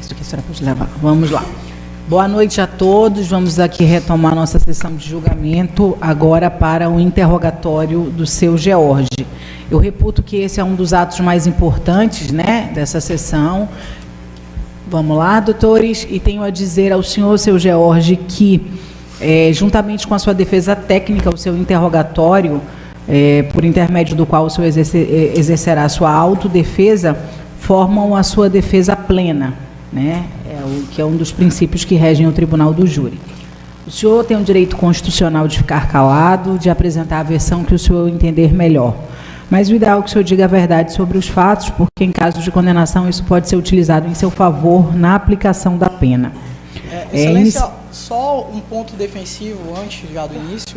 Isso aqui a senhora pode levar. Vamos lá. Boa noite a todos. Vamos aqui retomar nossa sessão de julgamento agora para o interrogatório do seu George. Eu reputo que esse é um dos atos mais importantes, né, dessa sessão. Vamos lá, doutores, e tenho a dizer ao senhor, seu George, que, juntamente com a sua defesa técnica, o seu interrogatório, por intermédio do qual o senhor exercerá a sua autodefesa, formam a sua defesa plena, né? Que é um dos princípios que regem o Tribunal do Júri. O senhor tem o direito constitucional de ficar calado, de apresentar a versão que o senhor entender melhor. Mas o ideal é que o senhor diga a verdade sobre os fatos, porque em caso de condenação isso pode ser utilizado em seu favor na aplicação da pena. Excelência, só um ponto defensivo antes já do início.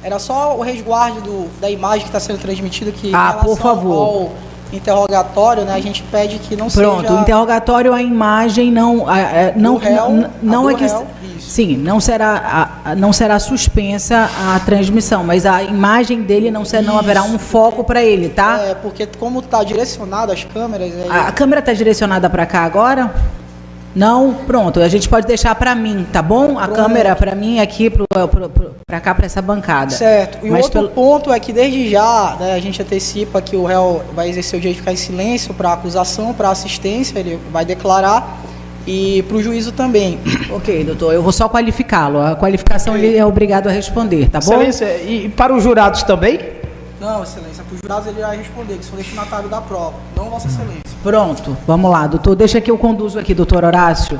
Era só o resguardo da imagem que está sendo transmitida, que em relação por favor. ao interrogatório, né, a gente pede que não seja... Pronto, o interrogatório, a imagem não é que... Sim, não será suspensa a transmissão, mas a imagem dele não haverá um foco para ele, tá? Porque como está direcionado as câmeras... A câmera está direcionada para cá agora? Não? Pronto, a gente pode deixar para mim, tá bom? A câmera para mim aqui, para cá, para essa bancada. Certo. E o outro ponto é que desde já, né, a gente antecipa que o réu vai exercer o direito de ficar em silêncio para a acusação, para a assistência, ele vai declarar, e para o juízo também. Ok, doutor, eu vou só qualificá-lo. A qualificação ele é obrigado a responder, tá bom? Excelência, e para os jurados também? Não, excelência, para os jurados ele vai responder, que são destinatários da prova, não vossa excelência. Pronto, vamos lá, doutor. Deixa que eu conduzo aqui, doutor Horácio.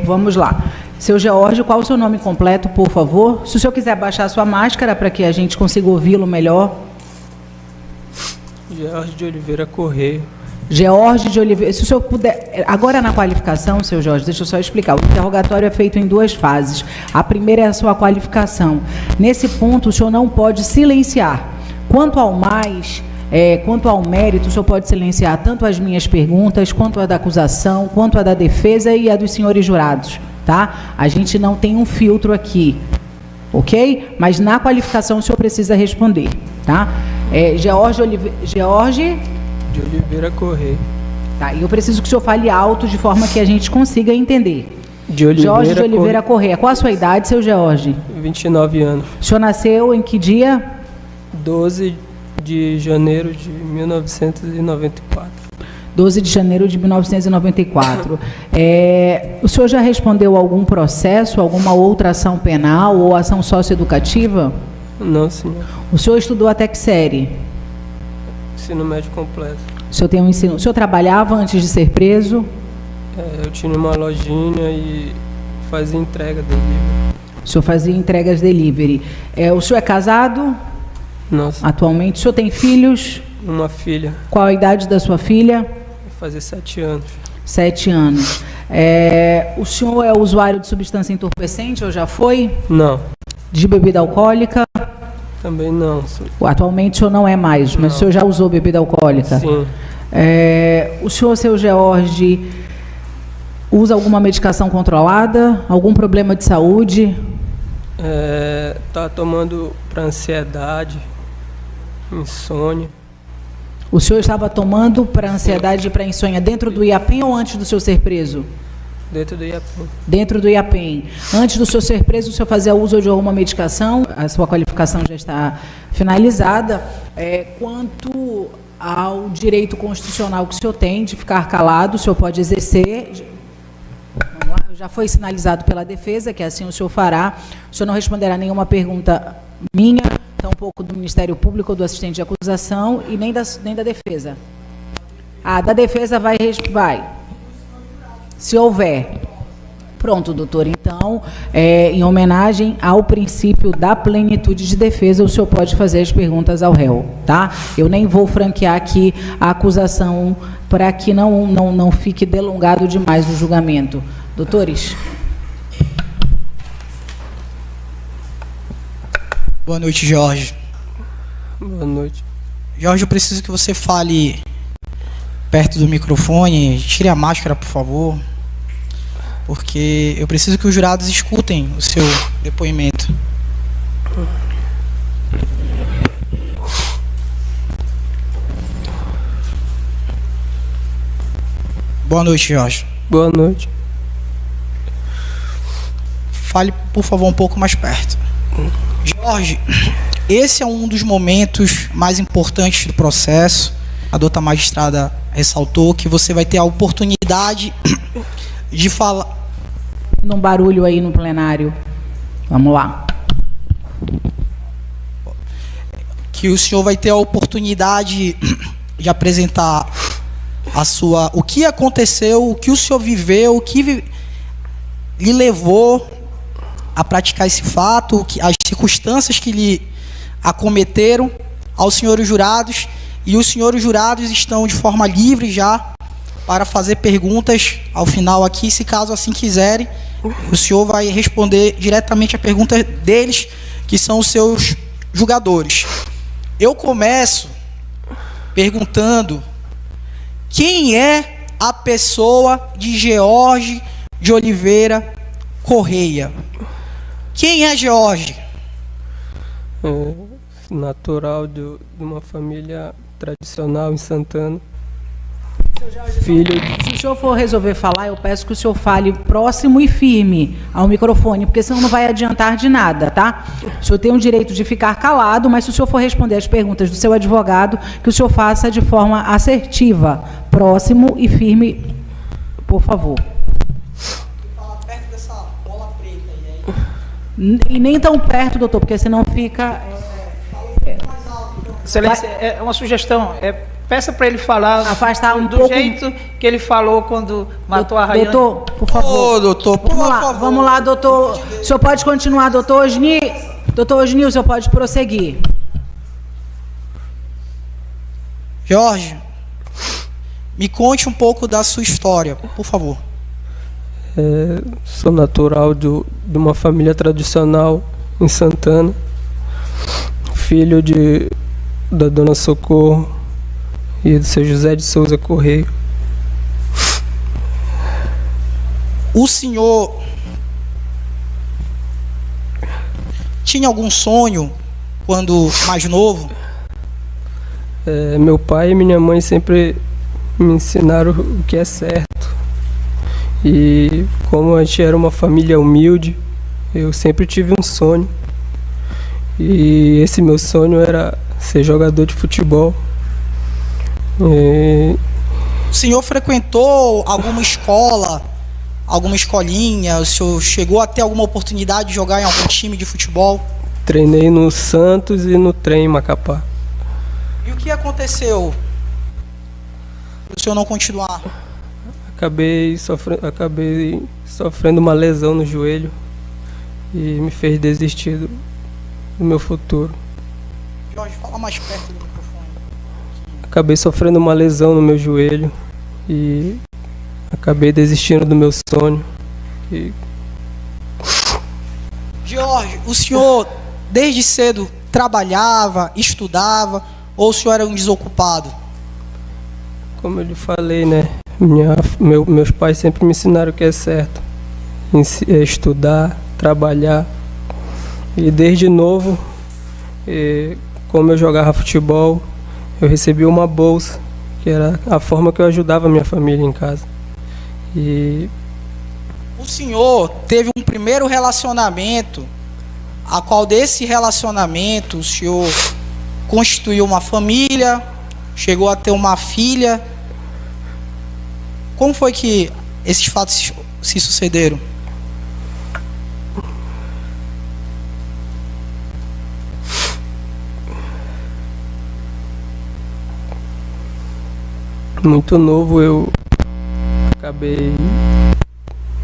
Vamos lá. Seu George, qual o seu nome completo, por favor? Se o senhor quiser baixar a sua máscara para que a gente consiga ouvi-lo melhor. George de Oliveira Correia. George de Oliveira, se o senhor puder... Agora na qualificação, seu Jorge, deixa eu só explicar. O interrogatório é feito em duas fases. A primeira é a sua qualificação. Nesse ponto, o senhor não pode silenciar. Quanto ao mérito, o senhor pode silenciar tanto as minhas perguntas, quanto a da acusação, quanto a da defesa e a dos senhores jurados, tá? A gente não tem um filtro aqui, ok? Mas na qualificação o senhor precisa responder, tá? George de Oliveira Correia. Tá, e eu preciso que o senhor fale alto de forma que a gente consiga entender. Jorge de Oliveira Correia. Qual a sua idade, seu George? 29 anos. O senhor nasceu em que dia? 12 de janeiro de 1994. 12 de janeiro de 1994. O senhor já respondeu algum processo, alguma outra ação penal ou ação socioeducativa? Não, senhor. O senhor estudou até que série? Ensino médio completo. O senhor tem um ensino... O senhor trabalhava antes de ser preso? Eu tinha uma lojinha e fazia entrega delivery. O senhor fazia entregas delivery. O senhor é casado? Não. Atualmente. O senhor tem filhos? Uma filha. Qual a idade da sua filha? Vai fazer 7 anos. 7 anos. O senhor é usuário de substância entorpecente ou já foi? Não. De bebida alcoólica? Também não. Atualmente o senhor não é mais, mas o senhor já usou bebida alcoólica? Sim. O senhor, seu George, usa alguma medicação controlada? Algum problema de saúde? Tá tomando para ansiedade, insônia. O senhor estava tomando para ansiedade e para insônia dentro do IAPEM ou antes do senhor ser preso? Dentro do IAPEM. Dentro do IAPEM. Antes do senhor ser preso, o senhor fazia uso de alguma medicação? A sua qualificação já está finalizada. Quanto ao direito constitucional que o senhor tem de ficar calado, o senhor pode exercer. Vamos lá, já foi sinalizado pela defesa, que assim o senhor fará. O senhor não responderá nenhuma pergunta minha, tampouco do Ministério Público ou do assistente de acusação e nem da defesa. Da defesa vai. Se houver. Pronto, doutor. Então, em homenagem ao princípio da plenitude de defesa, o senhor pode fazer as perguntas ao réu, tá? Eu nem vou franquear aqui a acusação para que não fique delongado demais o julgamento. Doutores. Boa noite, Jorge. Boa noite. Jorge, eu preciso que você fale perto do microfone. Tire a máscara, por favor. Porque eu preciso que os jurados escutem o seu depoimento. Boa noite, Jorge. Boa noite. Fale, por favor, um pouco mais perto. Jorge, esse é um dos momentos mais importantes do processo. A doutora magistrada ressaltou que você vai ter a oportunidade de falar. Um barulho aí no plenário. Vamos lá. Que o senhor vai ter a oportunidade de apresentar o que aconteceu, o que o senhor viveu, o que lhe levou a praticar esse fato, as circunstâncias que lhe acometeram aos senhores jurados, e os senhores jurados estão de forma livre já para fazer perguntas ao final aqui, se caso assim quiserem, o senhor vai responder diretamente a pergunta deles, que são os seus julgadores. Eu começo perguntando quem é a pessoa de George de Oliveira Correia. Quem é George? Natural de uma família tradicional em Santana. Filho. Se o senhor for resolver falar, eu peço que o senhor fale próximo e firme ao microfone, porque senão não vai adiantar de nada, tá? O senhor tem o direito de ficar calado, mas se o senhor for responder as perguntas do seu advogado, que o senhor faça de forma assertiva, próximo e firme, por favor. Fala perto dessa bola preta aí. E nem tão perto, doutor, porque senão fica... Excelência, é uma sugestão. Peça para ele falar afastar um do pouco... jeito que ele falou quando matou a Rayane. Doutor, por favor. Ô, doutor, por favor. Vamos lá, doutor. O senhor pode continuar, doutor Osni? Doutor Osni, o senhor pode prosseguir. Jorge, me conte um pouco da sua história, por favor. Sou natural de uma família tradicional em Santana, filho da dona Socorro e do seu José de Souza Correia. O senhor tinha algum sonho quando mais novo? Meu pai e minha mãe sempre me ensinaram o que é certo. E como a gente era uma família humilde, eu sempre tive um sonho. E esse meu sonho era ser jogador de futebol. O senhor frequentou alguma escola, alguma escolinha? O senhor chegou a ter alguma oportunidade de jogar em algum time de futebol? Treinei no Santos e no Trem em Macapá. E o que aconteceu para o senhor não continuar? Acabei sofrendo uma lesão no joelho e me fez desistir do meu futuro. Jorge, fala mais perto do microfone. Acabei sofrendo uma lesão no meu joelho e acabei desistindo do meu sonho. Jorge, o senhor desde cedo trabalhava, estudava, ou o senhor era um desocupado? Como eu lhe falei, né? Meus pais sempre me ensinaram o que é certo. Estudar, trabalhar. E desde novo, como eu jogava futebol, eu recebi uma bolsa, que era a forma que eu ajudava a minha família em casa. O senhor teve um primeiro relacionamento, a qual desse relacionamento o senhor constituiu uma família, chegou a ter uma filha. Como foi que esses fatos se sucederam? Muito novo eu acabei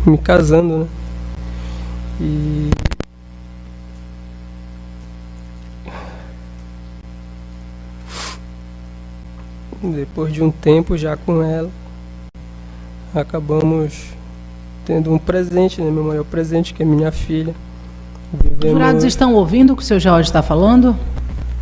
me casando, né? E depois de um tempo já com ela, acabamos tendo um presente, né? Meu maior presente, que é minha filha. Os jurados estão ouvindo o que o seu Jorge está falando?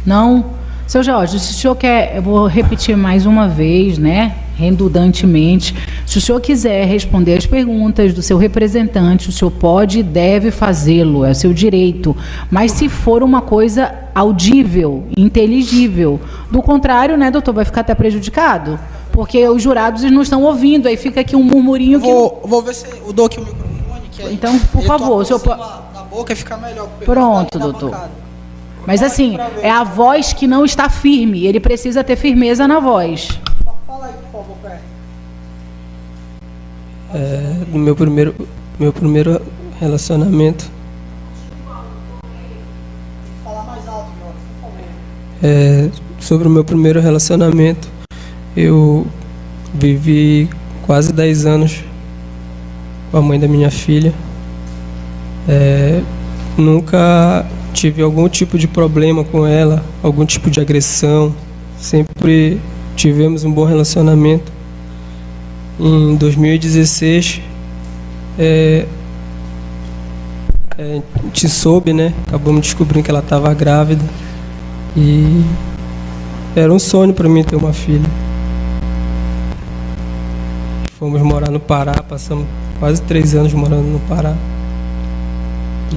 Não? Seu Jorge, se o senhor quer, eu vou repetir mais uma vez, né, redundantemente, se o senhor quiser responder as perguntas do seu representante, o senhor pode e deve fazê-lo, é o seu direito, mas se for uma coisa audível, inteligível, do contrário, né, doutor, vai ficar até prejudicado, Porque os jurados não estão ouvindo, aí fica aqui um murmurinho Vou ver se eu dou aqui o microfone. Que aí Então, por favor, o senhor na boca fica melhor. Pronto, doutor. Mas assim, é a voz que não está firme, ele precisa ter firmeza na voz. Fala aí, por favor, perto. No meu primeiro relacionamento, Falar mais alto, Jorge, por favor. sobre o meu primeiro relacionamento, eu vivi quase 10 anos com a mãe da minha filha. Nunca tive algum tipo de problema com ela, algum tipo de agressão. Sempre tivemos um bom relacionamento. Em 2016, a gente soube, né? Acabamos descobrindo que ela estava grávida. E era um sonho para mim ter uma filha. Fomos morar no Pará, passamos quase 3 anos morando no Pará.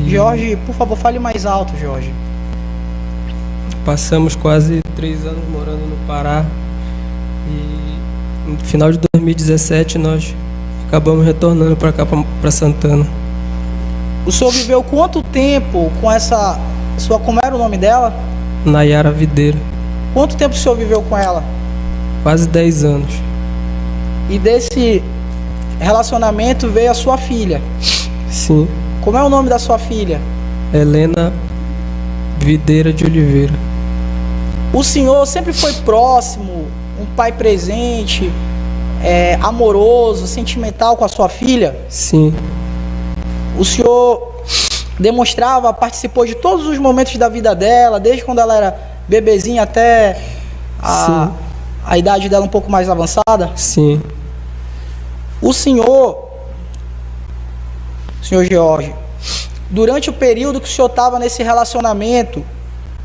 Jorge, por favor, fale mais alto, Jorge. Passamos quase 3 anos morando no Pará. E no final de 2017 nós acabamos retornando para cá, para Santana. O senhor viveu quanto tempo com essa sua... Como era o nome dela? Nayara Videira. Quanto tempo o senhor viveu com ela? Quase 10 anos. E desse relacionamento veio a sua filha. Sim. Como é o nome da sua filha? Helena Videira de Oliveira. O senhor sempre foi próximo, um pai presente, amoroso, sentimental com a sua filha? Sim. O senhor demonstrava, participou de todos os momentos da vida dela, desde quando ela era bebezinha até a idade dela um pouco mais avançada? Sim. O senhor Jorge, durante o período que o senhor estava nesse relacionamento,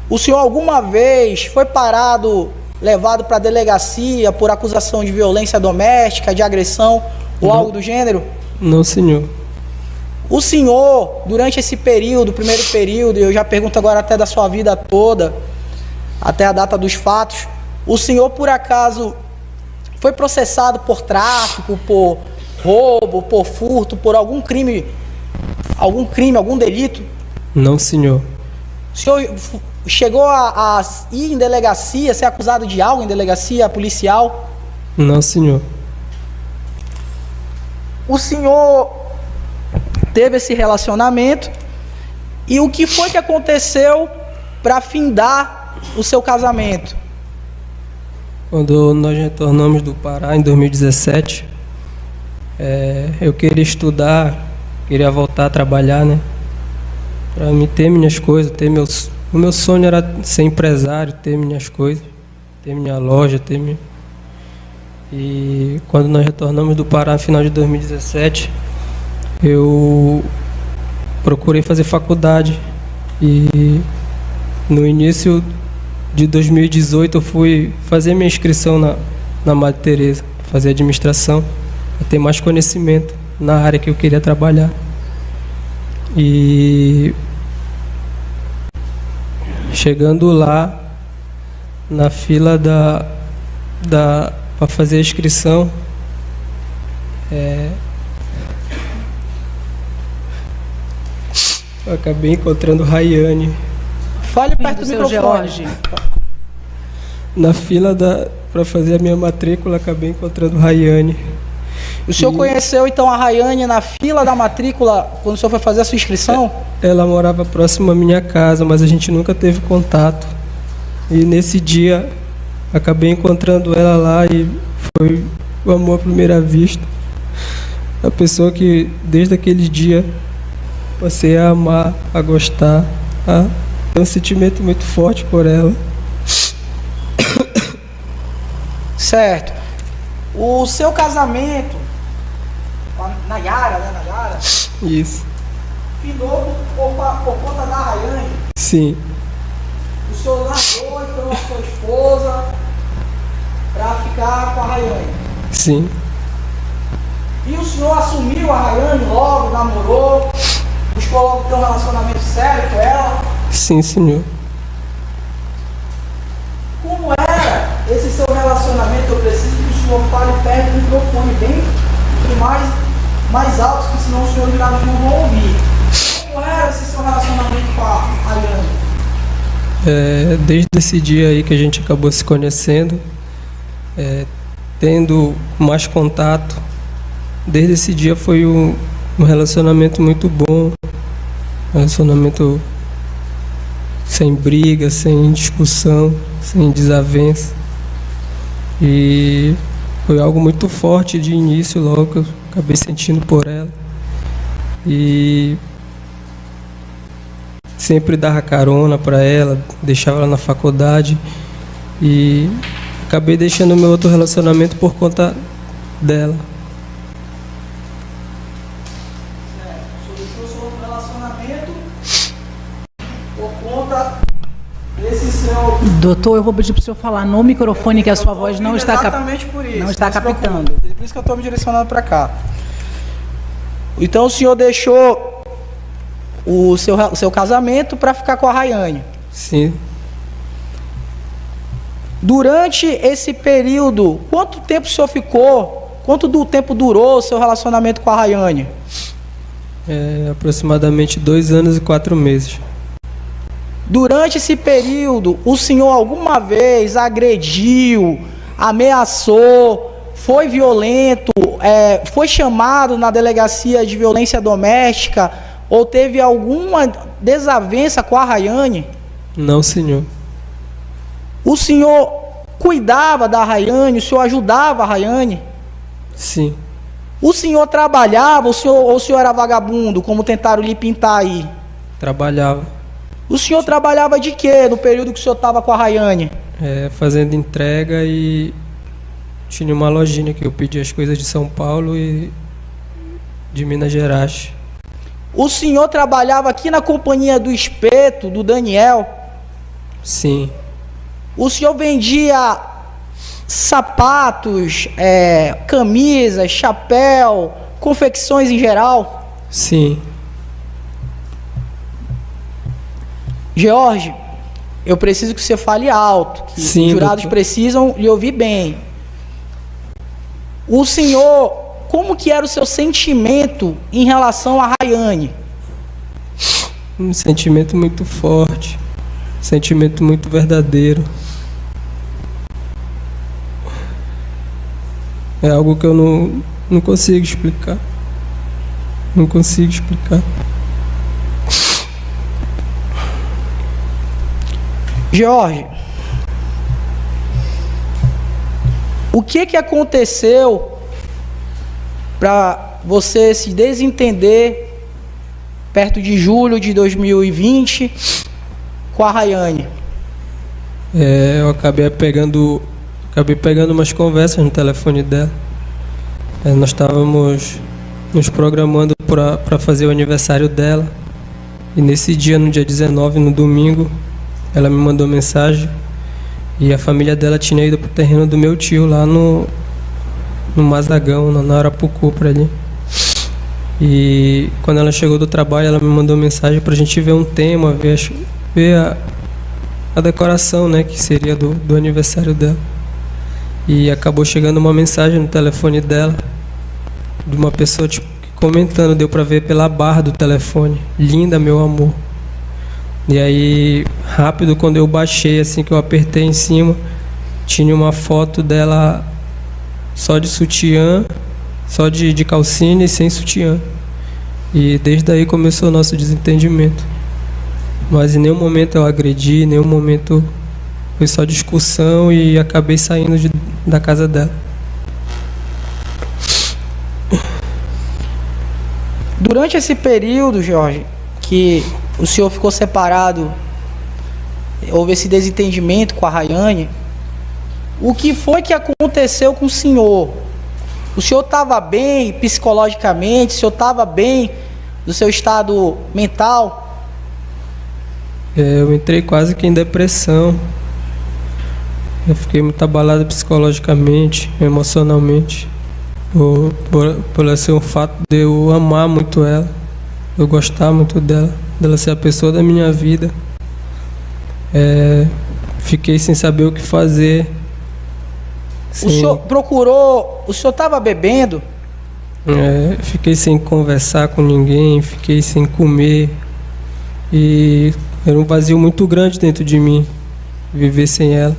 o senhor alguma vez foi parado, levado para a delegacia por acusação de violência doméstica, de agressão ou algo do gênero? Não, senhor. O senhor, durante esse período, primeiro período, eu já pergunto agora até da sua vida toda, até a data dos fatos, o senhor por acaso foi processado por tráfico, por roubo, por furto, por algum crime, algum delito? Não, senhor. O senhor chegou a ir em delegacia, ser acusado de algo em delegacia policial? Não, senhor. O senhor teve esse relacionamento e o que foi que aconteceu para findar o seu casamento? Quando nós retornamos do Pará em 2017, eu queria estudar, queria voltar a trabalhar, né? Para mim ter minhas coisas, o meu sonho era ser empresário, ter minhas coisas, ter minha loja, E quando nós retornamos do Pará no final de 2017, eu procurei fazer faculdade. E no início de 2018 eu fui fazer minha inscrição na Madre Teresa, fazer administração, para ter mais conhecimento na área que eu queria trabalhar. E chegando lá, na fila para fazer a inscrição, eu acabei encontrando Rayane. Fale perto do microfone. Jorge. Na fila para fazer a minha matrícula, acabei encontrando Rayane. O senhor conheceu então a Rayane na fila da matrícula quando o senhor foi fazer a sua inscrição? Ela morava próximo à minha casa, mas a gente nunca teve contato. E nesse dia acabei encontrando ela lá e foi o amor à primeira vista. A pessoa que desde aquele dia passei a amar, a gostar, a ter um sentimento muito forte por ela. Certo. O seu casamento com a Nayara, né, Nayara? Isso. Findou por conta da Rayane. Sim. O senhor largou então a sua esposa para ficar com a Rayane. Sim. E o senhor assumiu a Rayane logo, namorou, buscou logo ter um relacionamento sério com ela? Sim, senhor. Como era esse seu relacionamento? Eu preciso que o senhor senhor fale perto do microfone, bem mais alto, que senão os senhores não vão ouvir. Como era esse seu relacionamento com a Rayane? Desde esse dia aí que a gente acabou se conhecendo, tendo mais contato, desde esse dia foi um relacionamento muito bom, um relacionamento sem briga, sem discussão, sem desavença. E foi algo muito forte de início, logo que eu acabei sentindo por ela. E sempre dava carona para ela, deixava ela na faculdade. E acabei deixando o meu outro relacionamento por conta dela. Sobre o seu outro relacionamento por conta desse seu... Doutor, eu vou pedir para o senhor falar no microfone, que a sua voz não está exatamente por isso. não está captando. Por isso que eu estou me direcionando para cá. Então o senhor deixou o seu casamento para ficar com a Rayane. Sim. Durante esse período, quanto tempo o senhor ficou? Quanto do tempo durou o seu relacionamento com a Rayane? Aproximadamente 2 anos e 4 meses. Durante esse período, o senhor alguma vez agrediu, ameaçou, foi violento, foi chamado na delegacia de violência doméstica ou teve alguma desavença com a Rayane? Não, senhor. O senhor cuidava da Rayane, o senhor ajudava a Rayane? Sim. O senhor trabalhava ou o senhor era vagabundo, como tentaram lhe pintar aí? Trabalhava. O senhor trabalhava de quê no período que o senhor estava com a Rayane? Fazendo entrega, e tinha uma lojinha que eu pedia as coisas de São Paulo e de Minas Gerais. O senhor trabalhava aqui na companhia do Espeto, do Daniel? Sim. O senhor vendia sapatos, camisas, chapéu, confecções em geral? Sim. George, eu preciso que você fale alto, que Sim, os jurados doutor. precisam lhe ouvir bem. O senhor, como que era o seu sentimento em relação a Rayane? Um sentimento muito forte, sentimento muito verdadeiro. É algo que eu não consigo explicar. Não consigo explicar. George, o que aconteceu para você se desentender perto de julho de 2020 com a Rayane? Eu acabei pegando umas conversas no telefone dela. Nós estávamos nos programando para fazer o aniversário dela. E nesse dia, no dia 19, no domingo, ela me mandou mensagem e a família dela tinha ido pro terreno do meu tio lá no Mazagão, na Arapucu, por ali. E quando ela chegou do trabalho, ela me mandou mensagem pra gente ver um tema, ver a decoração, né, que seria do aniversário dela. E acabou chegando uma mensagem no telefone dela de uma pessoa comentando, deu pra ver pela barra do telefone: "Linda, meu amor". E aí, rápido, quando eu baixei, assim que eu apertei em cima, tinha uma foto dela só de sutiã, só de calcinha e sem sutiã. E desde aí começou o nosso desentendimento. Mas em nenhum momento eu agredi, em nenhum momento foi só discussão, e acabei saindo da casa dela. Durante esse período, Jorge, que o senhor ficou separado, houve esse desentendimento com a Rayane, o que foi que aconteceu com o senhor? O senhor estava bem psicologicamente? O senhor estava bem do seu estado mental? Eu entrei quase que em depressão. Eu fiquei muito abalado psicologicamente, emocionalmente, por ser o fato de eu amar muito ela, eu gostar muito dela ser a pessoa da minha vida. Fiquei sem saber o que fazer, Sim. O senhor procurou, o senhor estava bebendo? Fiquei sem conversar com ninguém, fiquei sem comer. E era um vazio muito grande dentro de mim, viver sem ela.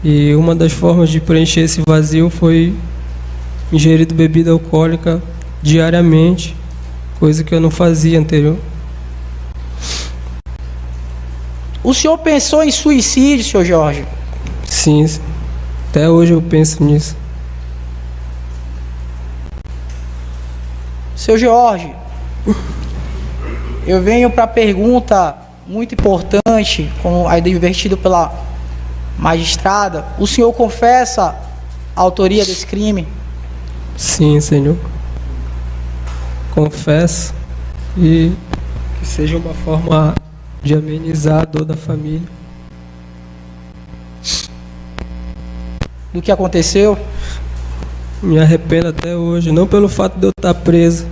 E uma das formas de preencher esse vazio foi ingerindo bebida alcoólica diariamente, coisa que eu não fazia anterior. O senhor pensou em suicídio, senhor Jorge? Sim, até hoje eu penso nisso. Seu Jorge, eu venho para a pergunta muito importante, como aí divertido pela magistrada. O senhor confessa a autoria desse crime? Sim, Senhor. Confesso, e que seja uma forma de amenizar a dor da família. Do que aconteceu? Me arrependo até hoje, não pelo fato de eu estar preso,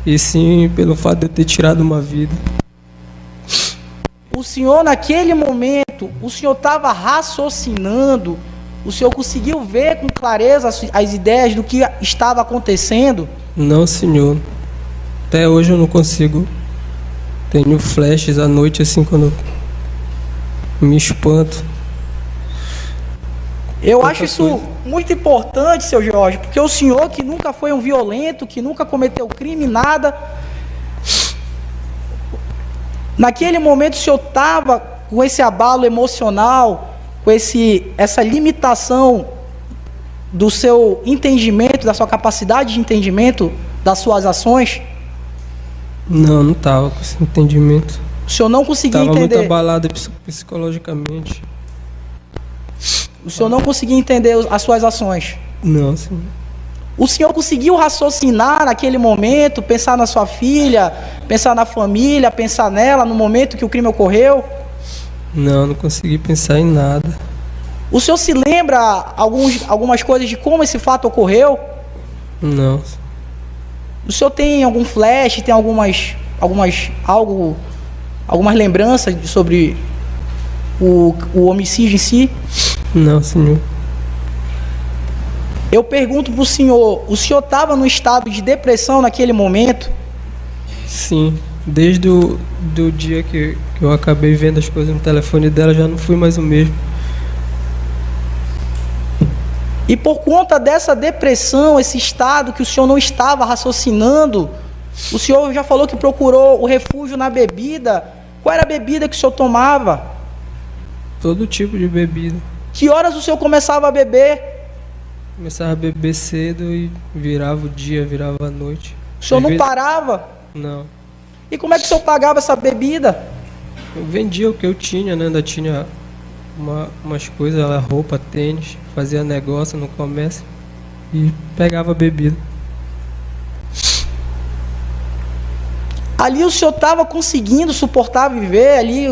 e sim pelo fato de eu ter tirado uma vida. O senhor, naquele momento, o senhor estava raciocinando, o senhor conseguiu ver com clareza as ideias do que estava acontecendo? Não, Senhor. Até hoje eu não consigo. Tenho flashes à noite, assim, quando me espanto. Eu acho isso muito importante, seu Jorge, porque o senhor, que nunca foi um violento, que nunca cometeu crime, nada, naquele momento o senhor estava com esse abalo emocional, com essa limitação do seu entendimento, da sua capacidade de entendimento das suas ações? Não estava com esse entendimento. O senhor não conseguia entender? Estava muito abalado psicologicamente. O senhor não conseguia entender as suas ações? Não, Senhor. O senhor conseguiu raciocinar naquele momento, pensar na sua filha, pensar na família, pensar nela no momento que o crime ocorreu? Não consegui pensar em nada. O senhor se lembra algumas coisas de como esse fato ocorreu? Não. O senhor tem algum flash, tem algumas lembranças sobre o homicídio em si? Não, Senhor. Eu pergunto para o senhor estava num estado de depressão naquele momento? Sim, desde o dia que eu acabei vendo as coisas no telefone dela, já não fui mais o mesmo. E por conta dessa depressão, esse estado que o senhor não estava raciocinando, o senhor já falou que procurou o refúgio na bebida. Qual era a bebida que o senhor tomava? Todo tipo de bebida. Que horas o senhor começava a beber? Começava a beber cedo e virava o dia, virava a noite. O senhor não parava? Não. E como é que o senhor pagava essa bebida? Eu vendia o que eu tinha, né? Ainda tinha umas coisas, roupa, tênis, fazia negócio no comércio e pegava bebida. Ali o senhor estava conseguindo suportar viver ali?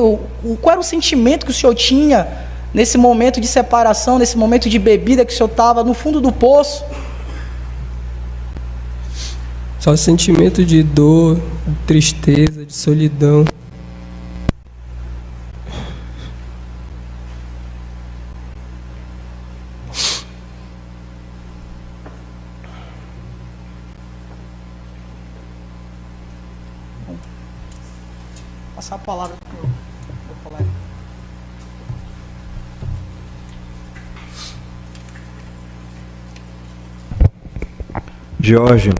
Qual era o sentimento que o senhor tinha nesse momento de separação, nesse momento de bebida que o senhor estava no fundo do poço? Só sentimento de dor, de tristeza, de solidão. Passar a palavra para o meu colega. Jorge,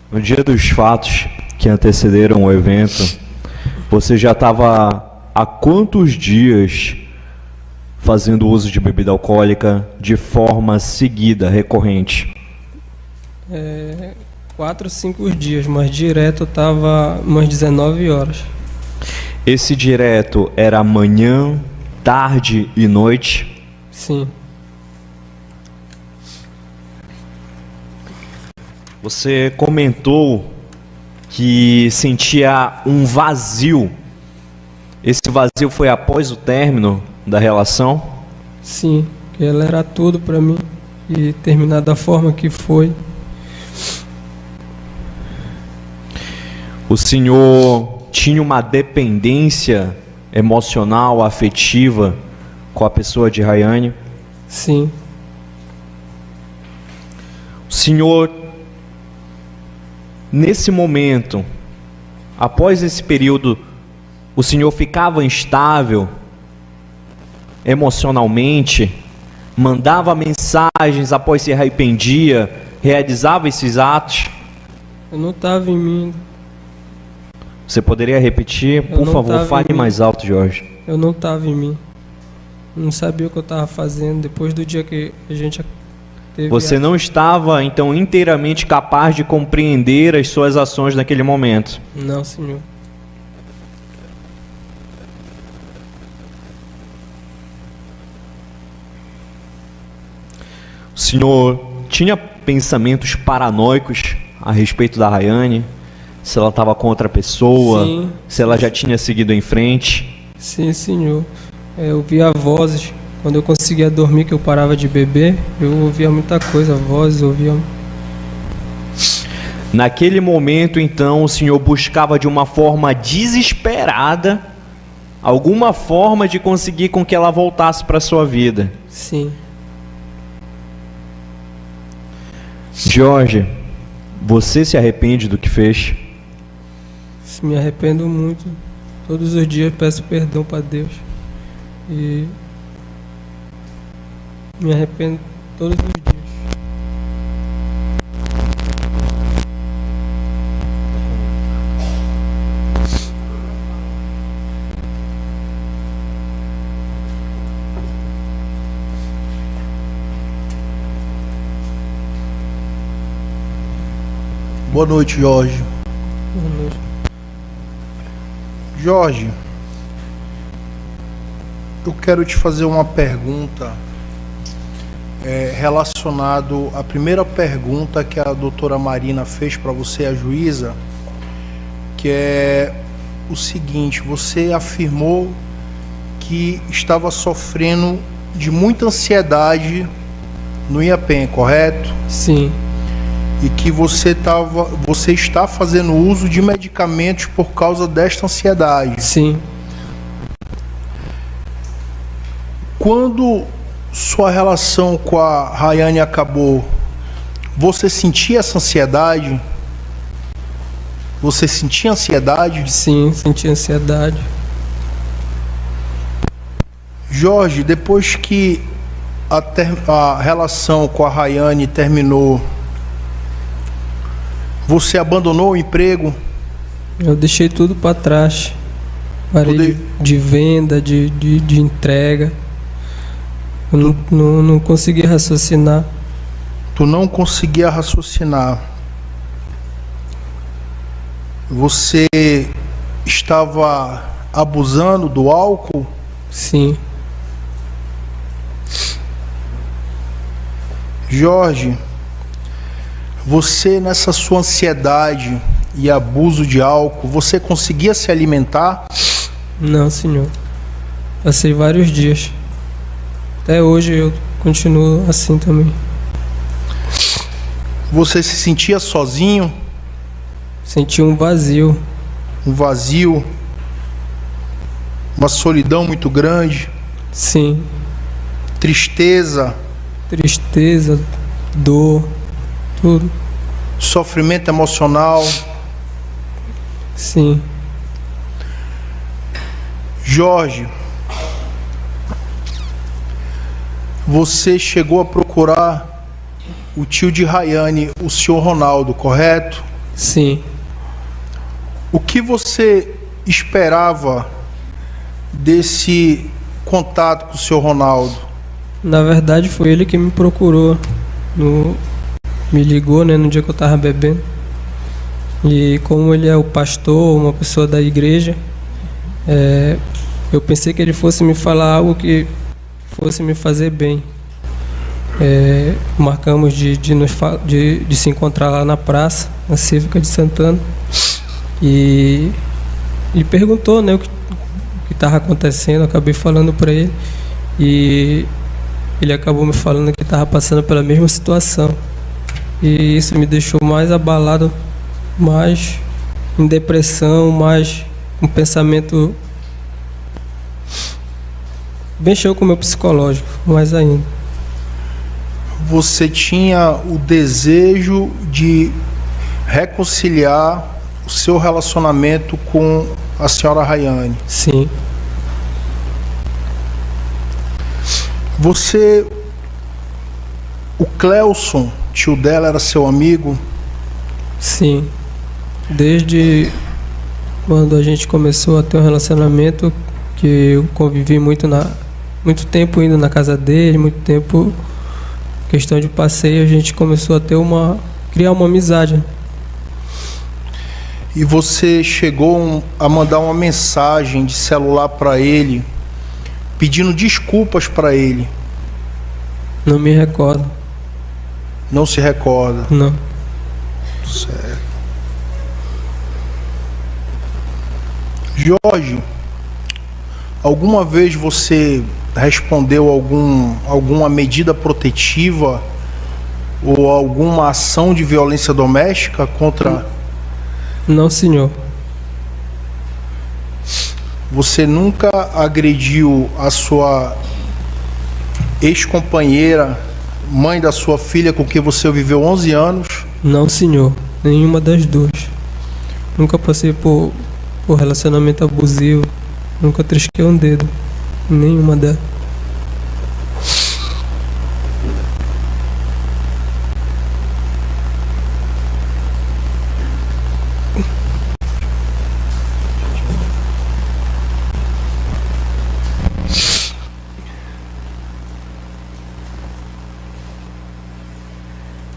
no dia dos fatos que antecederam o evento, você já estava há quantos dias fazendo uso de bebida alcoólica de forma seguida, recorrente? 4 ou 5 dias, mas direto eu estava umas 19 horas. Esse direto era manhã, tarde e noite? Sim. Você comentou que sentia um vazio. Esse vazio foi após o término da relação? Sim, que ela era tudo para mim e terminar da forma que foi. O senhor tinha uma dependência emocional, afetiva com a pessoa de Rayane? Sim. O senhor, nesse momento, após esse período, o senhor ficava instável emocionalmente, mandava mensagens após se arrependia, realizava esses atos? Eu não estava em mim. Você poderia repetir? Por favor, fale mais alto, Jorge. Eu não estava em mim. Não sabia o que eu estava fazendo depois do dia que a gente teve. Você não estava, então, inteiramente capaz de compreender as suas ações naquele momento? Não, senhor. O senhor tinha pensamentos paranoicos a respeito da Rayane? Se ela estava com outra pessoa? Sim. Se ela já tinha seguido em frente? Sim, senhor. Eu ouvia vozes. Quando eu conseguia dormir, que eu parava de beber, eu ouvia muita coisa, vozes, ouvia. Naquele momento, então, o senhor buscava de uma forma desesperada alguma forma de conseguir com que ela voltasse para a sua vida. Sim. Jorge, você se arrepende do que fez? Me arrependo muito. Todos os dias peço perdão para Deus. E me arrependo todos os dias. Boa noite, Jorge. Boa noite. Jorge, eu quero te fazer uma pergunta relacionado à primeira pergunta que a doutora Marina fez para você, a juíza, que é o seguinte: você afirmou que estava sofrendo de muita ansiedade no IAPEM, correto? Sim. E que você está fazendo uso de medicamentos por causa desta ansiedade. Sim. Quando sua relação com a Rayane acabou, você sentia essa ansiedade? Você sentia ansiedade? Sim, senti ansiedade. Jorge, depois que a relação com a Rayane terminou, você abandonou o emprego? Eu deixei tudo para trás. Parei de venda, de entrega. Eu não conseguia raciocinar. Tu não conseguia raciocinar. Você estava abusando do álcool? Sim. Jorge, você, nessa sua ansiedade e abuso de álcool, você conseguia se alimentar? Não, senhor. Passei vários dias. Até hoje eu continuo assim também. Você se sentia sozinho? Senti um vazio. Um vazio? Uma solidão muito grande? Sim. Tristeza? Tristeza, dor, tudo. Sofrimento emocional? Sim. Jorge, você chegou a procurar o tio de Rayane, o senhor Ronaldo, correto? Sim. O que você esperava desse contato com o senhor Ronaldo? Na verdade foi ele que me procurou. Me ligou, né, no dia que eu tava bebendo. E como ele é o pastor, uma pessoa da igreja, eu pensei que ele fosse me falar algo que fosse me fazer bem. Marcamos de se encontrar lá na praça, na Cívica de Santana. E ele perguntou, né, o que estava acontecendo. Eu acabei falando para ele. E ele acabou me falando que estava passando pela mesma situação. E isso me deixou mais abalado, mais em depressão, mais um pensamento. Mexeu com o meu psicológico, mais ainda. você tinha o desejo de reconciliar o seu relacionamento com a senhora Rayane. Sim. O Cleuson, tio dela, era seu amigo? Sim. Desde quando a gente começou a ter um relacionamento, que eu convivi muito tempo indo na casa dele, muito tempo, questão de passeio, a gente começou a criar uma amizade. E você chegou a mandar uma mensagem de celular para ele, pedindo desculpas para ele? Não me recordo. Não se recorda? Não. Certo. Jorge, alguma vez você respondeu alguma medida protetiva ou alguma ação de violência doméstica contra... Não, senhor. Você nunca agrediu a sua ex-companheira, mãe da sua filha, com quem você viveu 11 anos? Não, senhor. Nenhuma das duas. Nunca passei por relacionamento abusivo. Nunca trisquei um dedo. Nenhuma delas.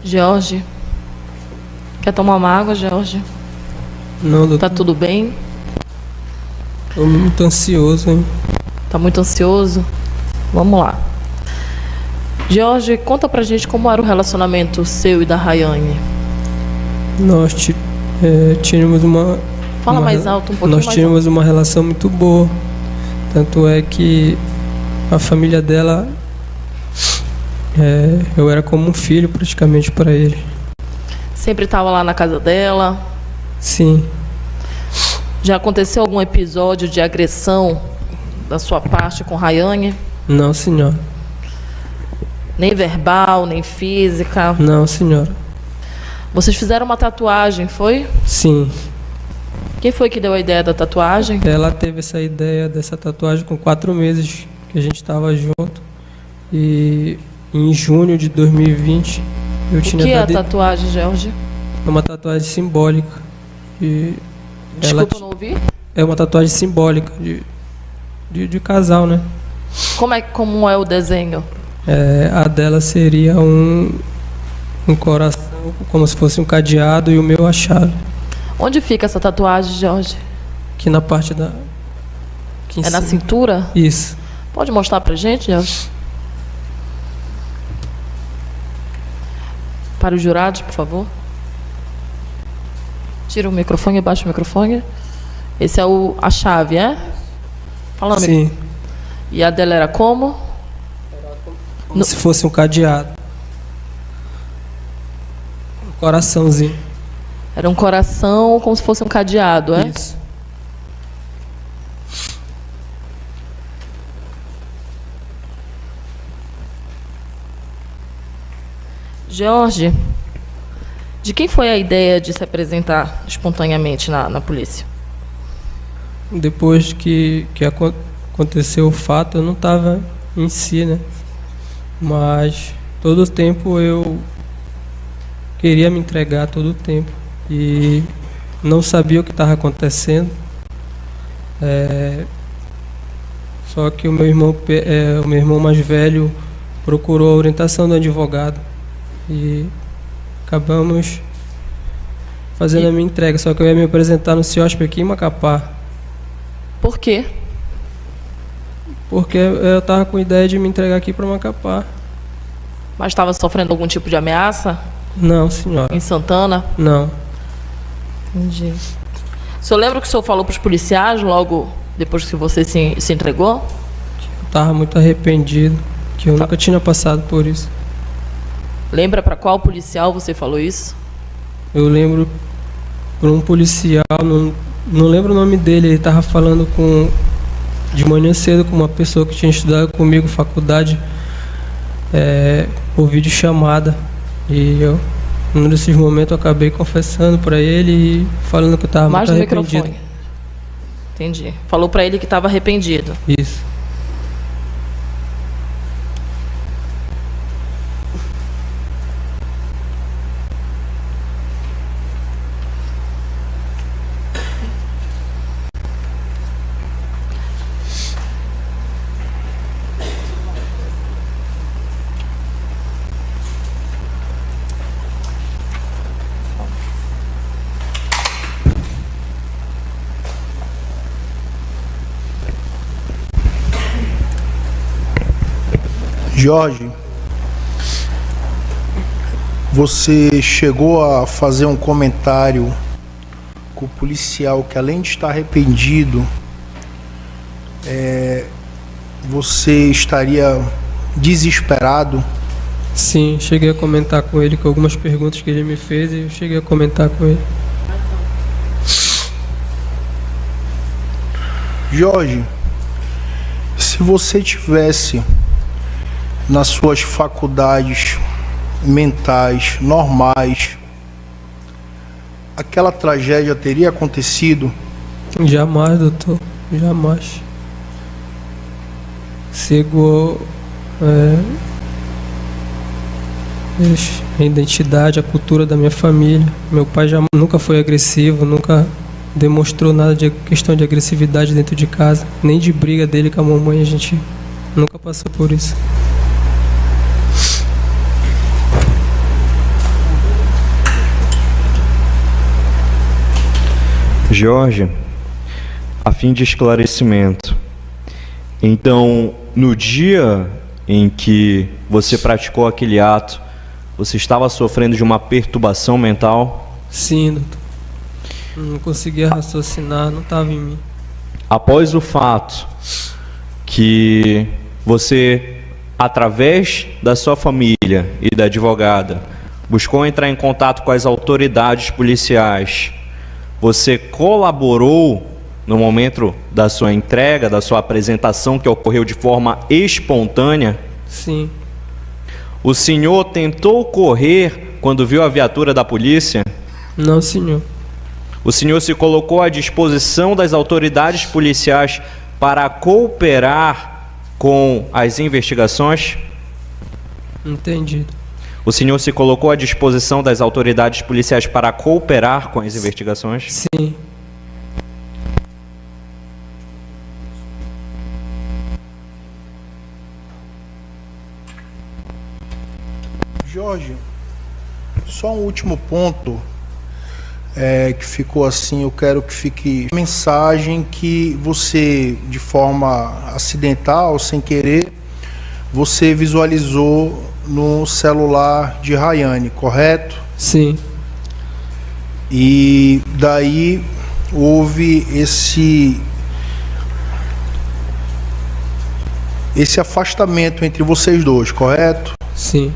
Jorge, quer tomar uma água, Jorge? Não, doutor. Tá tudo bem? Tô muito ansioso, hein? Tá muito ansioso? Vamos lá. Jorge, conta pra gente como era o relacionamento seu e da Rayane. Nós tínhamos uma... Fala mais alto, um pouquinho mais Nós tínhamos uma relação muito boa. Tanto é que a família dela... eu era como um filho praticamente para ele. Sempre estava lá na casa dela? Sim. Já aconteceu algum episódio de agressão da sua parte com Rayane? Não, senhora. Nem verbal, nem física? Não, senhora. Vocês fizeram uma tatuagem, foi? Sim. Quem foi que deu a ideia da tatuagem? Ela teve essa ideia dessa tatuagem com 4 meses que a gente estava junto. E em junho de 2020 eu tinha... O que é a tatuagem, Jorge? É uma tatuagem simbólica. Desculpa, não ouvi? É uma tatuagem simbólica de casal, né? Como é o desenho? A dela seria um coração, como se fosse um cadeado, e o meu a chave. Onde fica essa tatuagem, Jorge? Aqui na parte da... É na cintura? Isso. Pode mostrar pra gente, Jorge? Para os jurados, por favor. Tira o microfone, abaixa o microfone. Esse é a chave, é? Fala, sim. Amigo. E a dela era como? Como se fosse um cadeado. Um coraçãozinho. Era um coração como se fosse um cadeado, é? Isso. Jorge, de quem foi a ideia de se apresentar espontaneamente na polícia? Depois que aconteceu o fato, eu não estava em si, né? Mas todo o tempo eu queria me entregar, todo o tempo. E não sabia o que estava acontecendo. Só que o meu irmão mais velho procurou a orientação do advogado. E acabamos fazendo a minha entrega. Só que eu ia me apresentar no CIOSP aqui em Macapá. Por quê? Porque eu estava com a ideia de me entregar aqui para Macapá. Mas estava sofrendo algum tipo de ameaça? Não, senhora. Em Santana? Não. Entendi. O senhor lembra o que o senhor falou para os policiais logo depois que você se entregou? Eu estava muito arrependido, que eu nunca tinha passado por isso. Lembra para qual policial você falou isso? Eu lembro para um policial, não lembro o nome dele, ele estava falando de manhã cedo com uma pessoa que tinha estudado comigo faculdade. por videochamada. E eu, num desses momentos, eu acabei confessando para ele e falando que eu estava muito arrependido. Mais no microfone. Entendi. Falou para ele que estava arrependido. Isso. Jorge, você chegou a fazer um comentário com o policial que, além de estar arrependido, você estaria desesperado? Sim, cheguei a comentar com ele com algumas perguntas que ele me fez e eu cheguei a comentar com ele. Jorge, se você tivesse nas suas faculdades mentais normais, aquela tragédia teria acontecido? Jamais, doutor, jamais. Cegou a identidade, a cultura da minha família. Meu pai nunca foi agressivo, nunca demonstrou nada de questão de agressividade dentro de casa, nem de briga dele com a mamãe, a gente nunca passou por isso. Jorge, a fim de esclarecimento, então, no dia em que você praticou aquele ato, você estava sofrendo de uma perturbação mental? Sim, doutor. Não conseguia raciocinar, não estava em mim. Após o fato que você, através da sua família e da advogada, buscou entrar em contato com as autoridades policiais, você colaborou no momento da sua entrega, da sua apresentação, que ocorreu de forma espontânea? Sim. O senhor tentou correr quando viu a viatura da polícia? Não, senhor. O senhor se colocou à disposição das autoridades policiais para cooperar com as investigações? Entendido. O senhor se colocou à disposição das autoridades policiais para cooperar com as investigações? Sim. Jorge, só um último ponto que ficou assim, eu quero que fique mensagem que você, de forma acidental, sem querer, você visualizou no celular de Rayane, correto? Sim. E daí houve esse afastamento entre vocês dois, correto? Sim.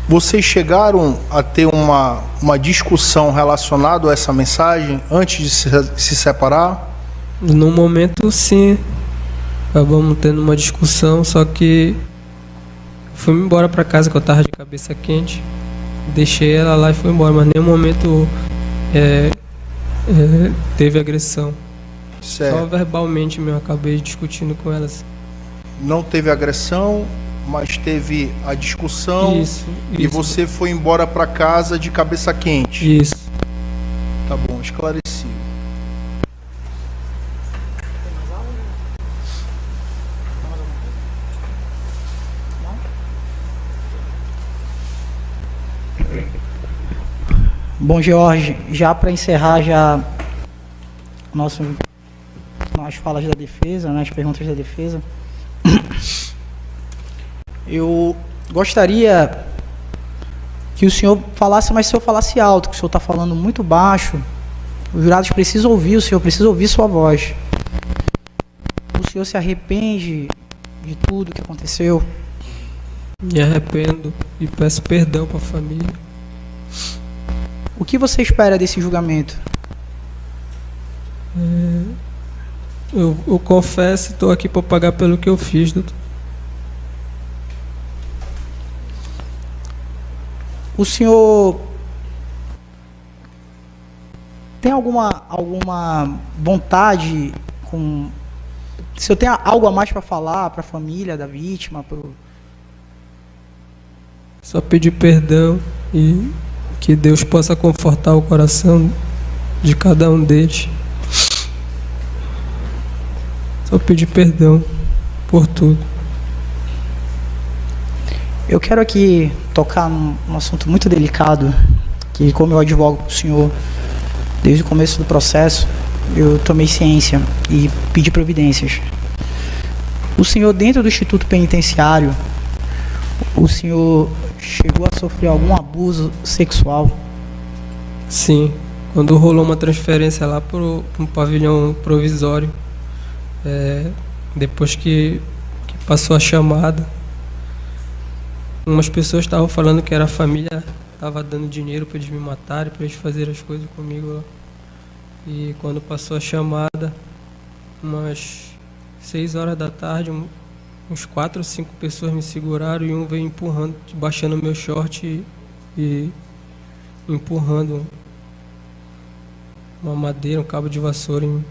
Vocês chegaram a ter uma discussão relacionada a essa mensagem antes de se separar? No momento, sim. Acabamos tendo uma discussão, só que fui embora para casa que eu tava de cabeça quente. Deixei ela lá e fui embora, mas em nenhum momento teve agressão. Certo. Só verbalmente mesmo, acabei discutindo com elas. Não teve agressão, mas teve a discussão. Isso. E você foi embora para casa de cabeça quente. Isso. Tá bom, esclarecido. Bom, Jorge, já para encerrar as falas da defesa, as perguntas da defesa, eu gostaria que o senhor falasse, mas se eu falasse alto, que o senhor está falando muito baixo, os jurados precisam ouvir, o senhor precisa ouvir sua voz. O senhor se arrepende de tudo que aconteceu? Me arrependo e peço perdão para a família. O que você espera desse julgamento? Eu confesso e estou aqui para pagar pelo que eu fiz, doutor. O senhor tem alguma vontade com... Se eu tenho algo a mais para falar para a família da vítima? Só pedir perdão e que Deus possa confortar o coração de cada um deles. Só pedir perdão por tudo. Eu quero aqui tocar num assunto muito delicado, que como eu advogo para o senhor desde o começo do processo, eu tomei ciência e pedi providências. O senhor, dentro do Instituto Penitenciário, o senhor chegou a sofrer algum abuso sexual? Sim, quando rolou uma transferência lá para um pavilhão provisório, depois que passou a chamada, umas pessoas estavam falando que era a família, estava dando dinheiro para eles me matarem, para eles fazerem as coisas comigo lá. E quando passou a chamada, umas 6 horas da tarde, uns 4 ou 5 pessoas me seguraram e um veio empurrando, baixando meu short e empurrando uma madeira, um cabo de vassoura em mim.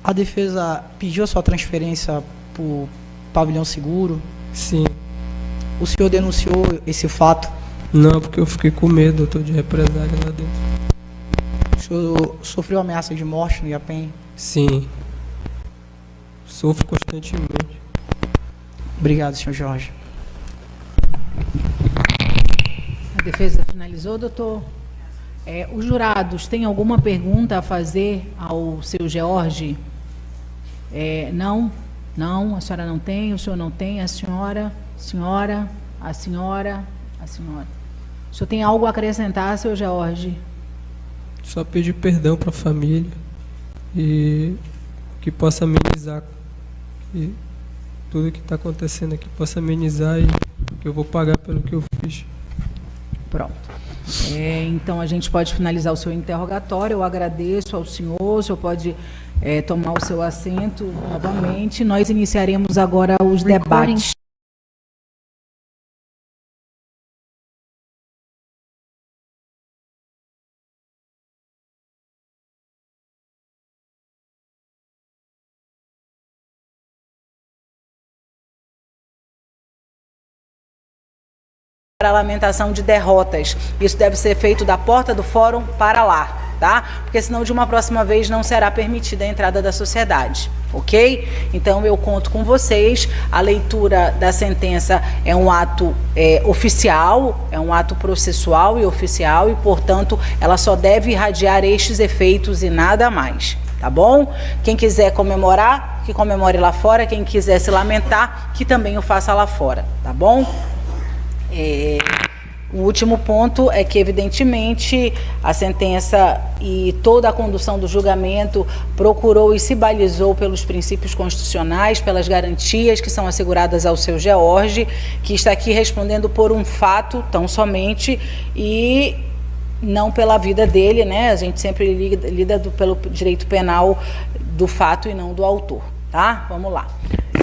A defesa pediu a sua transferência para o pavilhão seguro? Sim. O senhor denunciou esse fato? Não, porque eu fiquei com medo, eu estou de represália lá dentro. O senhor sofreu ameaça de morte no IAPEN? Sim. Sofro constantemente. Obrigado, senhor Jorge. A defesa finalizou, doutor? Os jurados têm alguma pergunta a fazer ao seu George? Não? Não, a senhora não tem, o senhor não tem, a senhora, a senhora. O senhor tem algo a acrescentar, seu George? Só pedir perdão para a família e que possa amenizar, que tudo que está acontecendo aqui possa amenizar e que eu vou pagar pelo que eu fiz. Pronto. Então a gente pode finalizar o seu interrogatório. Eu agradeço ao senhor, o senhor pode tomar o seu assento novamente. Nós iniciaremos agora os debates. Para a lamentação de derrotas. Isso deve ser feito da porta do fórum para lá, tá? Porque senão de uma próxima vez não será permitida a entrada da sociedade, ok? Então eu conto com vocês. A leitura da sentença é um ato oficial, é um ato processual e oficial e, portanto, ela só deve irradiar estes efeitos e nada mais, tá bom? Quem quiser comemorar, que comemore lá fora. Quem quiser se lamentar, que também o faça lá fora, tá bom? O último ponto é que, evidentemente, a sentença e toda a condução do julgamento procurou e se balizou pelos princípios constitucionais, pelas garantias que são asseguradas ao seu George, que está aqui respondendo por um fato tão somente e não pela vida dele, né? A gente sempre lida pelo direito penal do fato e não do autor, tá? Vamos lá.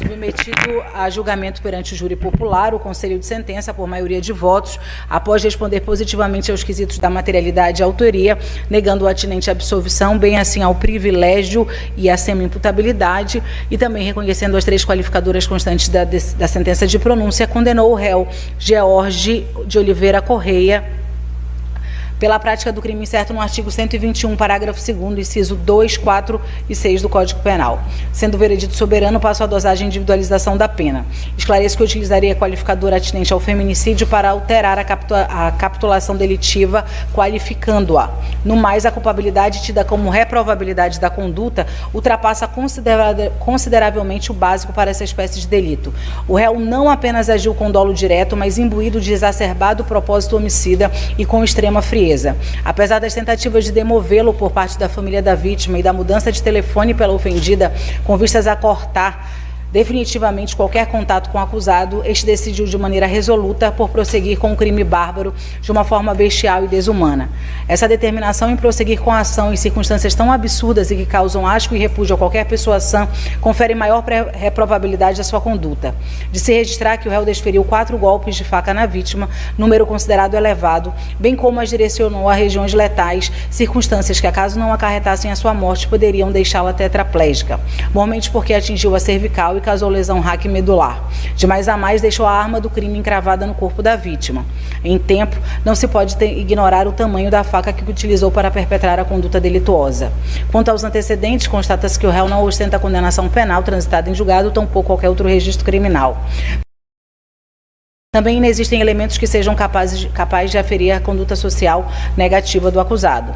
Submetido a julgamento perante o júri popular, o Conselho de Sentença, por maioria de votos, após responder positivamente aos quesitos da materialidade e autoria, negando o atinente à absolvição, bem assim ao privilégio e à semi-imputabilidade, e também reconhecendo as 3 qualificadoras constantes da sentença de pronúncia, condenou o réu George de Oliveira Correia pela prática do crime incerto no artigo 121, parágrafo 2º, inciso 2, 4 e 6 do Código Penal. Sendo o veredito soberano, passo a dosagem e individualização da pena. Esclareço que eu utilizaria a qualificadora atinente ao feminicídio para alterar a capitulação delitiva, qualificando-a. No mais, a culpabilidade tida como reprovabilidade da conduta ultrapassa consideravelmente o básico para essa espécie de delito. O réu não apenas agiu com dolo direto, mas imbuído de exacerbado propósito homicida e com extrema frieza. Apesar das tentativas de demovê-lo por parte da família da vítima e da mudança de telefone pela ofendida, com vistas a cortar definitivamente qualquer contato com o acusado, este decidiu de maneira resoluta por prosseguir com o crime bárbaro de uma forma bestial e desumana. Essa determinação em prosseguir com a ação em circunstâncias tão absurdas e que causam asco e repúdio a qualquer pessoa sã confere maior reprovabilidade à sua conduta. De se registrar que o réu desferiu 4 golpes de faca na vítima, número considerado elevado, bem como as direcionou a regiões letais, circunstâncias que, acaso não acarretassem a sua morte, poderiam deixá-la tetraplégica, mormente porque atingiu a cervical e causou lesão raquimedular. De mais a mais, deixou a arma do crime encravada no corpo da vítima. Em tempo, não se pode ignorar o tamanho da faca que utilizou para perpetrar a conduta delituosa. Quanto aos antecedentes, constata-se que o réu não ostenta condenação penal transitada em julgado, tampouco qualquer outro registro criminal. Também inexistem elementos que sejam capazes de aferir a conduta social negativa do acusado.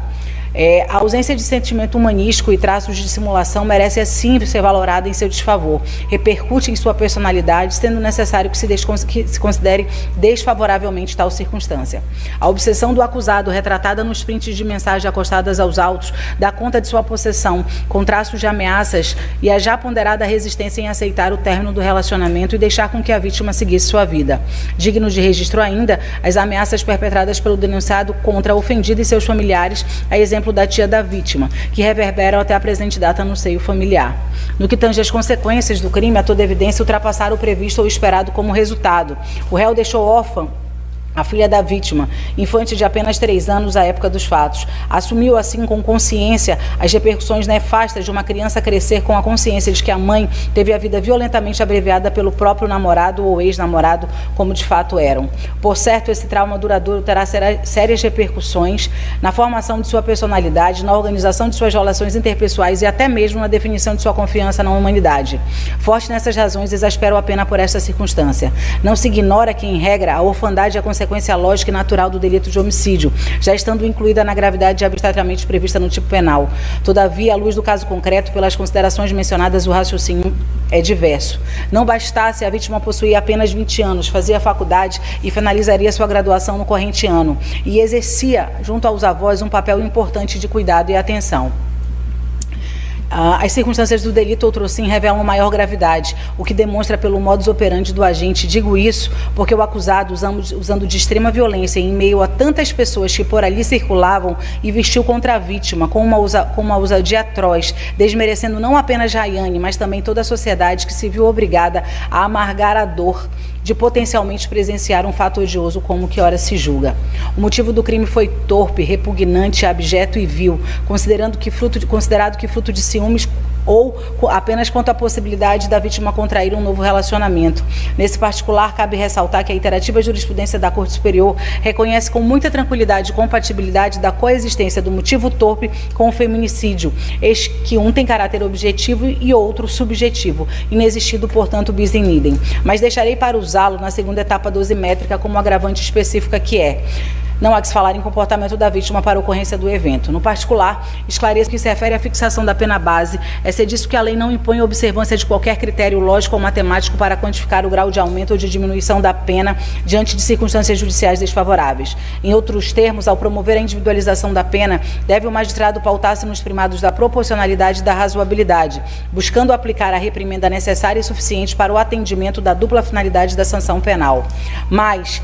A ausência de sentimento humanístico e traços de simulação merece assim ser valorada em seu desfavor. Repercute em sua personalidade, sendo necessário que se considere desfavoravelmente tal circunstância. A obsessão do acusado, retratada nos prints de mensagem acostadas aos autos, dá conta de sua possessão, com traços de ameaças e a já ponderada resistência em aceitar o término do relacionamento e deixar com que a vítima seguisse sua vida. Digno de registro ainda, as ameaças perpetradas pelo denunciado contra a ofendida e seus familiares, a exemplo da tia da vítima, que reverberam até a presente data no seio familiar. No que tange às consequências do crime, a toda evidência ultrapassaram o previsto ou esperado como resultado. O réu deixou órfã a filha da vítima, infante de apenas 3 anos à época dos fatos. Assumiu assim com consciência as repercussões nefastas de uma criança crescer com a consciência de que a mãe teve a vida violentamente abreviada pelo próprio namorado ou ex-namorado, como de fato eram. Por certo, esse trauma duradouro terá sérias repercussões na formação de sua personalidade, na organização de suas relações interpessoais e até mesmo na definição de sua confiança na humanidade. Forte nessas razões, exaspero a pena por esta circunstância. Não se ignora que, em regra, a orfandade é a consequência lógica e natural do delito de homicídio, já estando incluída na gravidade abstratamente prevista no tipo penal. Todavia, à luz do caso concreto, pelas considerações mencionadas, o raciocínio é diverso. Não bastasse a vítima possuir apenas 20 anos, fazia faculdade e finalizaria sua graduação no corrente ano, e exercia, junto aos avós, um papel importante de cuidado e atenção. As circunstâncias do delito outrossim revelam maior gravidade, o que demonstra pelo modus operandi do agente. Digo isso porque o acusado, usando de extrema violência em meio a tantas pessoas que por ali circulavam, investiu contra a vítima com uma ousadia atroz, desmerecendo não apenas Rayane, mas também toda a sociedade que se viu obrigada a amargar a dor de potencialmente presenciar um fato odioso como que ora se julga. O motivo do crime foi torpe, repugnante, abjeto e vil, considerado que fruto de ciúmes ou apenas quanto à possibilidade da vítima contrair um novo relacionamento. Nesse particular, cabe ressaltar que a iterativa jurisprudência da Corte Superior reconhece com muita tranquilidade e compatibilidade da coexistência do motivo torpe com o feminicídio, eis que um tem caráter objetivo e outro subjetivo, inexistindo, portanto, bis in idem. Mas deixarei para usá-lo na segunda etapa dosimétrica como agravante específica que é: não há que se falar em comportamento da vítima para a ocorrência do evento. No particular, esclareço que se refere à fixação da pena base, é ser disso que a lei não impõe a observância de qualquer critério lógico ou matemático para quantificar o grau de aumento ou de diminuição da pena diante de circunstâncias judiciais desfavoráveis. Em outros termos, ao promover a individualização da pena, deve o magistrado pautar-se nos primados da proporcionalidade e da razoabilidade, buscando aplicar a reprimenda necessária e suficiente para o atendimento da dupla finalidade da sanção penal. Mas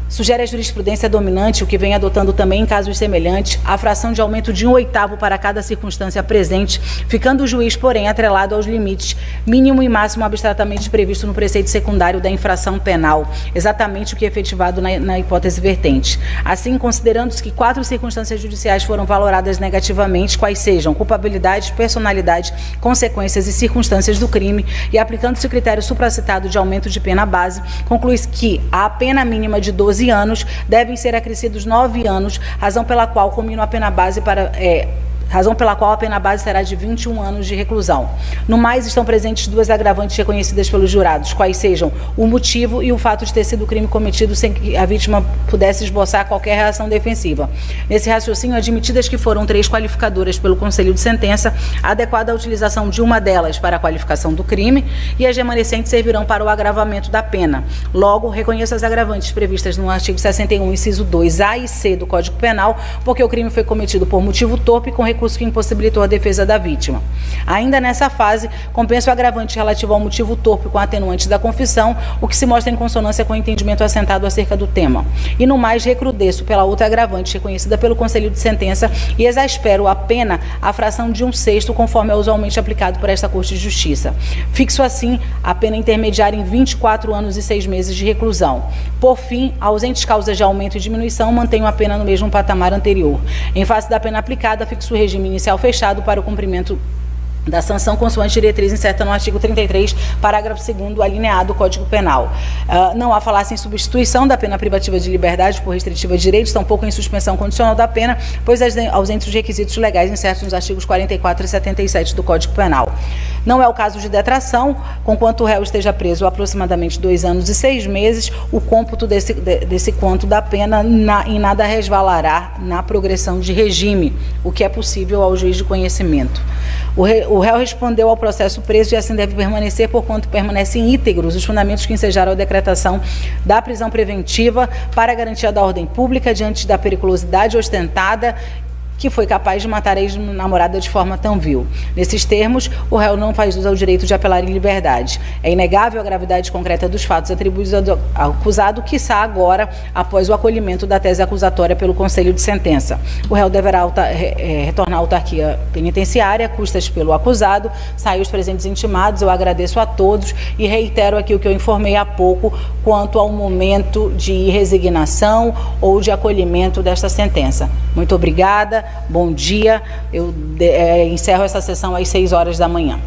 sugere a jurisprudência dominante, o que vem adotando também em casos semelhantes, a fração de aumento de 1/8 para cada circunstância presente, ficando o juiz, porém, atrelado aos limites mínimo e máximo abstratamente previsto no preceito secundário da infração penal, exatamente o que é efetivado na hipótese vertente. Assim, considerando-se que 4 circunstâncias judiciais foram valoradas negativamente, quais sejam culpabilidade, personalidade, consequências e circunstâncias do crime, e aplicando-se o critério supracitado de aumento de pena base, conclui-se que a pena mínima de 12 anos devem ser acrescidos 9 anos, razão pela qual combino a pena base razão pela qual a pena base será de 21 anos de reclusão. No mais, estão presentes 2 agravantes reconhecidas pelos jurados, quais sejam o motivo e o fato de ter sido o crime cometido sem que a vítima pudesse esboçar qualquer reação defensiva. Nesse raciocínio, admitidas que foram 3 qualificadoras pelo Conselho de Sentença, adequada a utilização de uma delas para a qualificação do crime e as remanescentes servirão para o agravamento da pena. Logo, reconheço as agravantes previstas no artigo 61, inciso 2A e C do Código Penal, porque o crime foi cometido por motivo torpe com recurso que impossibilitou a defesa da vítima. Ainda nessa fase, compensa o agravante relativo ao motivo torpe com a atenuante da confissão, o que se mostra em consonância com o entendimento assentado acerca do tema. E no mais, recrudesço pela outra agravante reconhecida pelo Conselho de Sentença e exaspero a pena à fração de 1/6, conforme é usualmente aplicado por esta Corte de Justiça. Fixo assim a pena intermediária em 24 anos e 6 meses de reclusão. Por fim, ausentes causas de aumento e diminuição, mantenho a pena no mesmo patamar anterior. Em face da pena aplicada, fixo o regime inicial fechado para o cumprimento da sanção consoante diretriz incerta no artigo 33, parágrafo 2º, alineado do Código Penal. Não há falácia em substituição da pena privativa de liberdade por restritiva de direitos, tampouco em suspensão condicional da pena, pois ausentes os requisitos legais incertos nos artigos 44 e 77 do Código Penal. Não é o caso de detração, conquanto o réu esteja preso há aproximadamente 2 anos e 6 meses, o cômputo desse quanto da pena em nada resvalará na progressão de regime, o que é possível ao juiz de conhecimento. O réu respondeu ao processo preso e assim deve permanecer, porquanto permanecem íntegros os fundamentos que ensejaram a decretação da prisão preventiva para a garantia da ordem pública diante da periculosidade ostentada que foi capaz de matar a ex-namorada de forma tão vil. Nesses termos, o réu não faz uso ao direito de apelar em liberdade. É inegável a gravidade concreta dos fatos atribuídos ao acusado, quiçá agora, após o acolhimento da tese acusatória pelo Conselho de Sentença. O réu deverá retornar à autarquia penitenciária, custas pelo acusado, sair os presentes intimados. Eu agradeço a todos e reitero aqui o que eu informei há pouco quanto ao momento de resignação ou de acolhimento desta sentença. Muito obrigada. Bom dia, eu encerro essa sessão às 6 horas da manhã.